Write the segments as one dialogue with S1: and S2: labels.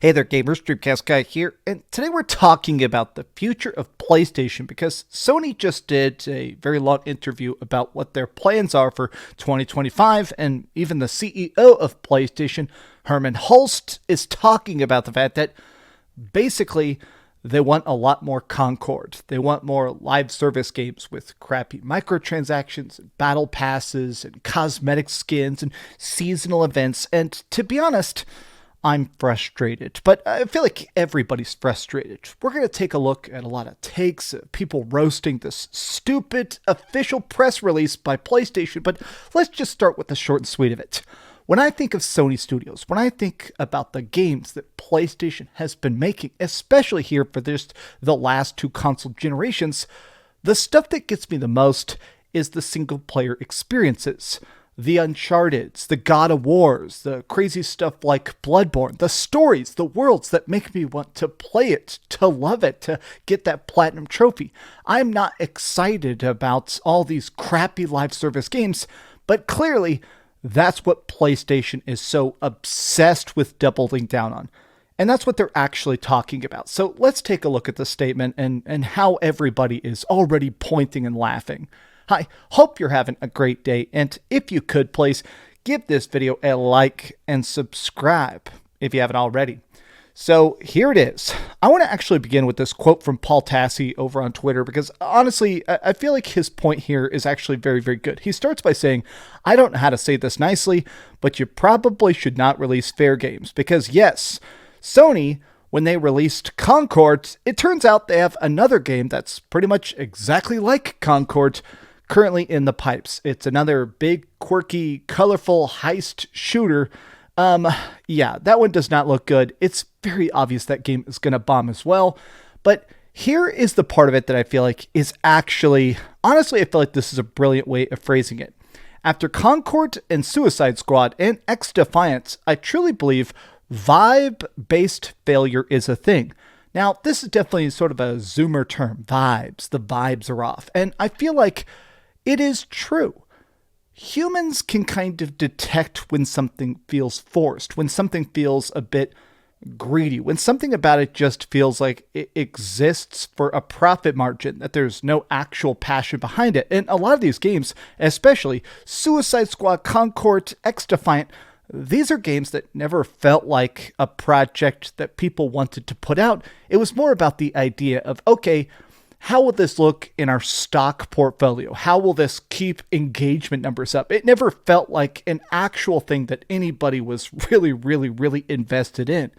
S1: Hey there gamers, DreamcastGuy here, and today we're talking about the future of PlayStation because Sony just did a very long interview about what their plans are for 2025, and even the CEO of PlayStation, Herman Hulst, is talking about the fact that basically they want a lot more Concord. They want more live service games with crappy microtransactions, and battle passes, and cosmetic skins, and seasonal events, and to be honest, I'm frustrated, but I feel like everybody's frustrated. We're going to take a look at a lot of takes, people roasting this stupid official press release by PlayStation, but let's just start with the short and sweet of it. When I think of Sony Studios, when I think about the games that PlayStation has been making, especially here for just the last two console generations, the stuff that gets me the most is the single-player experiences. The Uncharted's, the God of Wars, the crazy stuff like Bloodborne, the stories, the worlds that make me want to play it, to love it, to get that platinum trophy. I'm not excited about all these crappy live service games, but clearly that's what PlayStation is so obsessed with doubling down on. And that's what they're actually talking about. So let's take a look at the statement and how everybody is already pointing and laughing. Hi, hope you're having a great day, and if you could, please give this video a like and subscribe if you haven't already. So here it is. I want to actually begin with this quote from Paul Tassi over on Twitter because honestly, I feel like his point here is actually very, very good. He starts by saying, I don't know how to say this nicely, but you probably should not release fair games because yes, Sony, when they released Concord, it turns out they have another game that's pretty much exactly like Concord currently in the pipes. It's another big, quirky, colorful heist shooter. Yeah, that one does not look good. It's very obvious that game is going to bomb as well. But here is the part of it that I feel like is actually, honestly, I feel like this is a brilliant way of phrasing it. After Concord and Suicide Squad and X Defiance, I truly believe vibe-based failure is a thing. Now, this is definitely sort of a Zoomer term, vibes. The vibes are off. And I feel like it is true. Humans can kind of detect when something feels forced, when something feels a bit greedy, when something about it just feels like it exists for a profit margin, that there's no actual passion behind it. And a lot of these games, especially Suicide Squad, Concord, X Defiant, these are games that never felt like a project that people wanted to put out. It was more about the idea of, okay, how will this look in our stock portfolio? How will this keep engagement numbers up? It never felt like an actual thing that anybody was really, really, really invested in.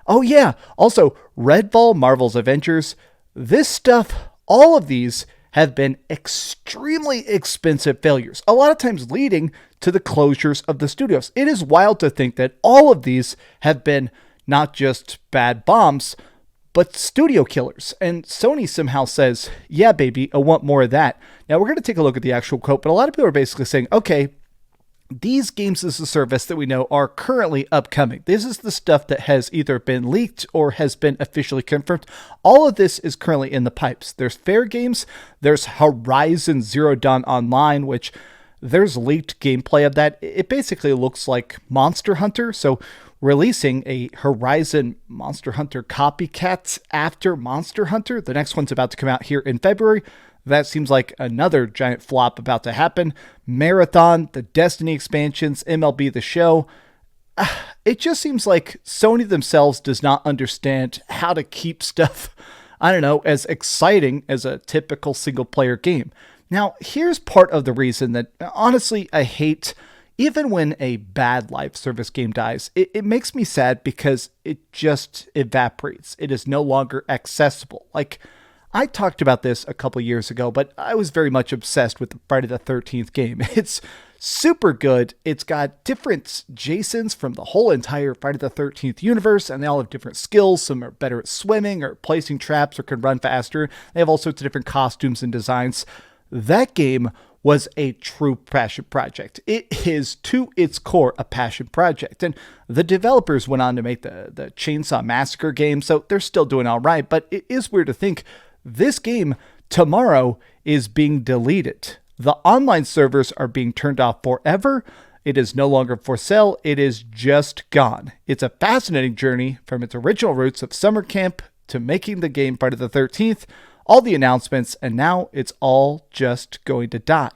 S1: Oh yeah, also Redfall, Marvel's Avengers, this stuff, all of these have been extremely expensive failures, a lot of times leading to the closures of the studios. It is wild to think that all of these have been not just bad bombs, but studio killers. And Sony somehow says, yeah, baby, I want more of that. Now, we're going to take a look at the actual quote, but a lot of people are basically saying, okay, these games as a service that we know are currently upcoming. This is the stuff that has either been leaked or has been officially confirmed. All of this is currently in the pipes. There's fair games. There's Horizon Zero Dawn Online, which there's leaked gameplay of that. It basically looks like Monster Hunter. So releasing a Horizon Monster Hunter copycat after Monster Hunter. The next one's about to come out here in February. That seems like another giant flop about to happen. Marathon, the Destiny expansions, MLB The Show. It just seems like Sony themselves does not understand how to keep stuff, I don't know, as exciting as a typical single-player game. Now, here's part of the reason that, honestly, I hate, even when a bad live service game dies, it makes me sad because it just evaporates. It is no longer accessible. Like, I talked about this a couple years ago, but I was very much obsessed with the Friday the 13th game. It's super good. It's got different Jasons from the whole entire Friday the 13th universe, and they all have different skills. Some are better at swimming or placing traps or can run faster. They have all sorts of different costumes and designs. That game was a true passion project. It is, to its core, a passion project. And the developers went on to make the Chainsaw Massacre game, so they're still doing all right. But it is weird to think this game tomorrow is being deleted. The online servers are being turned off forever. It is no longer for sale. It is just gone. It's a fascinating journey from its original roots of summer camp to making the game Friday the 13th, all the announcements, and now it's all just going to die.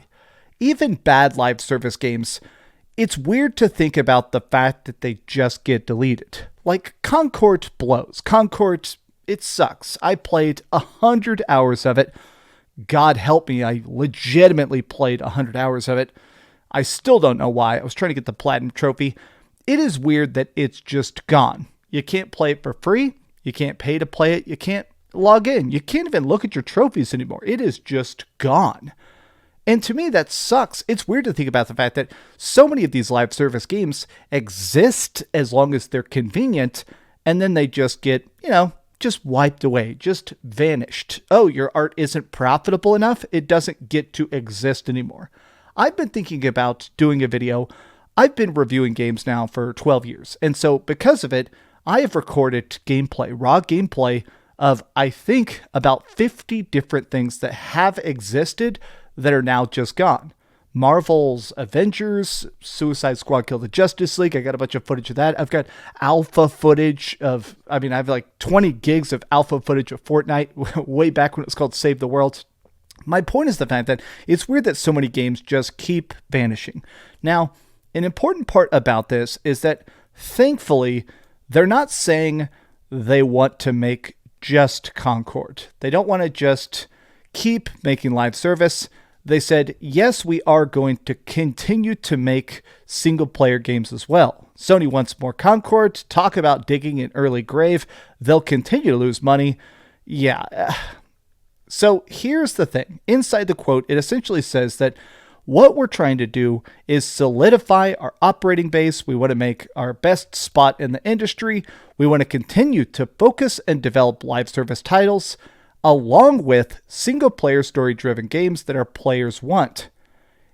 S1: Even bad live service games, it's weird to think about the fact that they just get deleted. Like Concord blows. Concord, it sucks. I played 100 hours of it. God help me, I legitimately played 100 hours of it. I still don't know why. I was trying to get the Platinum Trophy. It is weird that it's just gone. You can't play it for free. You can't pay to play it. You can't log in. You can't even look at your trophies anymore. It is just gone. And to me, that sucks. It's weird to think about the fact that so many of these live service games exist as long as they're convenient, and then they just get, just wiped away, just vanished. Oh, your art isn't profitable enough? It doesn't get to exist anymore. I've been thinking about doing a video. I've been reviewing games now for 12 years. And so because of it, I have recorded raw gameplay of, I think, about 50 different things that have existed that are now just gone. Marvel's Avengers, Suicide Squad Kill the Justice League. I got a bunch of footage of that. I've got alpha footage I have like 20 gigs of alpha footage of Fortnite way back when it was called Save the World. My point is the fact that it's weird that so many games just keep vanishing. Now, an important part about this is that thankfully, they're not saying they want to make just Concord. They don't want to just keep making live service. They said, yes, we are going to continue to make single-player games as well. Sony wants more Concord. Talk about digging an early grave. They'll continue to lose money. Yeah. So here's the thing. Inside the quote, it essentially says that what we're trying to do is solidify our operating base. We want to make our best spot in the industry. We want to continue to focus and develop live service titles, along with single-player story-driven games that our players want.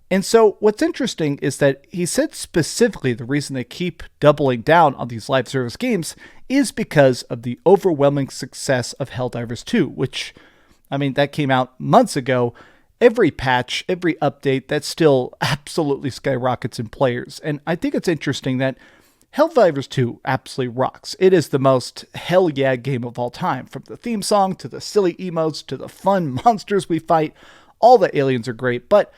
S1: And so what's interesting is that he said specifically the reason they keep doubling down on these live service games is because of the overwhelming success of Helldivers 2, which, that came out months ago. Every patch, every update, that still absolutely skyrockets in players. And I think it's interesting that Helldivers 2 absolutely rocks. It is the most hell yeah game of all time. From the theme song, to the silly emotes, to the fun monsters we fight. All the aliens are great. But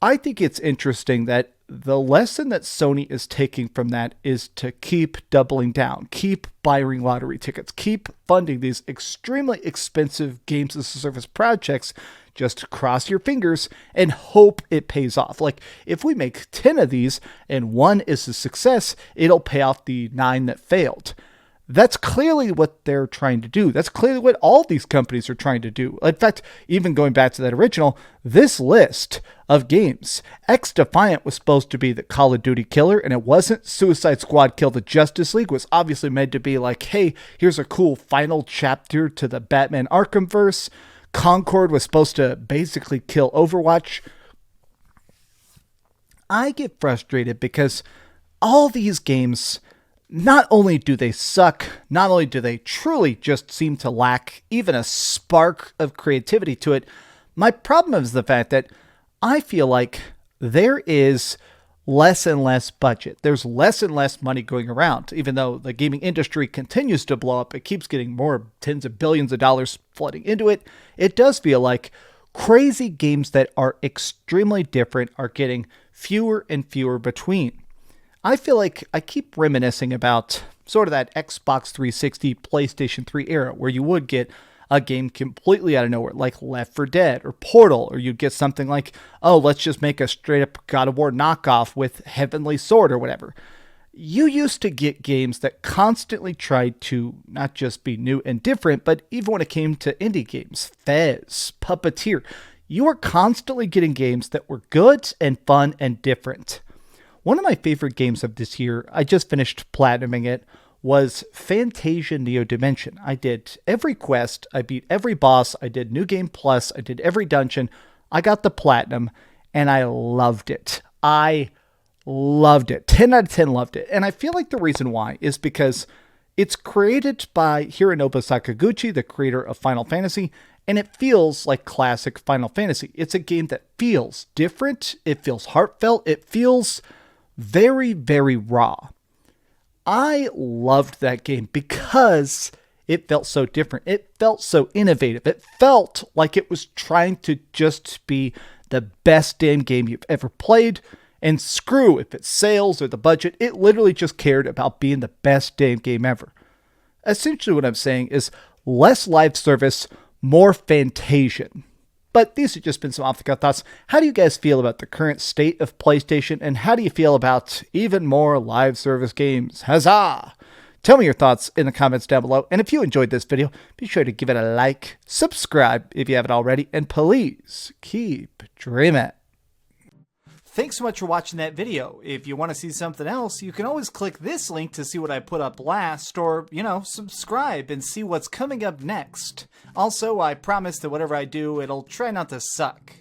S1: I think it's interesting that the lesson that Sony is taking from that is to keep doubling down, keep buying lottery tickets, keep funding these extremely expensive games as a service projects. Just cross your fingers and hope it pays off. Like, if we make 10 of these and one is a success, it'll pay off the 9 that failed. That's clearly what they're trying to do. That's clearly what all these companies are trying to do. In fact, even going back to that original, this list of games, X-Defiant was supposed to be the Call of Duty killer, and it wasn't. Suicide Squad Kill the Justice League was obviously meant to be like, hey, here's a cool final chapter to the Batman Arkhamverse. Concord was supposed to basically kill Overwatch. I get frustrated because all these games, not only do they suck, not only do they truly just seem to lack even a spark of creativity to it, my problem is the fact that I feel like there is less and less budget. There's less and less money going around. Even though the gaming industry continues to blow up, it keeps getting more tens of billions of dollars flooding into it. It does feel like crazy games that are extremely different are getting fewer and fewer between. I feel like I keep reminiscing about sort of that Xbox 360, PlayStation 3 era where you would get a game completely out of nowhere, like Left 4 Dead or Portal, or you'd get something like, oh, let's just make a straight up God of War knockoff with Heavenly Sword or whatever. You used to get games that constantly tried to not just be new and different, but even when it came to indie games, Fez, Puppeteer, you were constantly getting games that were good and fun and different. One of my favorite games of this year, I just finished platinuming it, was Fantasia Neo Dimension. I did every quest, I beat every boss, I did New Game Plus, I did every dungeon, I got the platinum, and I loved it. I loved it. 10 out of 10 loved it. And I feel like the reason why is because it's created by Hironobu Sakaguchi, the creator of Final Fantasy, and it feels like classic Final Fantasy. It's a game that feels different, it feels heartfelt, it feels very, very raw. I loved that game because it felt so different. It felt so innovative. It felt like it was trying to just be the best damn game you've ever played. And screw if it's sales or the budget. It literally just cared about being the best damn game ever. Essentially what I'm saying is less live service, more Fantasian. But these have just been some off-the-cuff thoughts. How do you guys feel about the current state of PlayStation? And how do you feel about even more live service games? Huzzah! Tell me your thoughts in the comments down below. And if you enjoyed this video, be sure to give it a like, subscribe if you haven't already, and please keep dreaming. Thanks so much for watching that video. If you want to see something else, you can always click this link to see what I put up last, or, subscribe and see what's coming up next. Also, I promise that whatever I do, it'll try not to suck.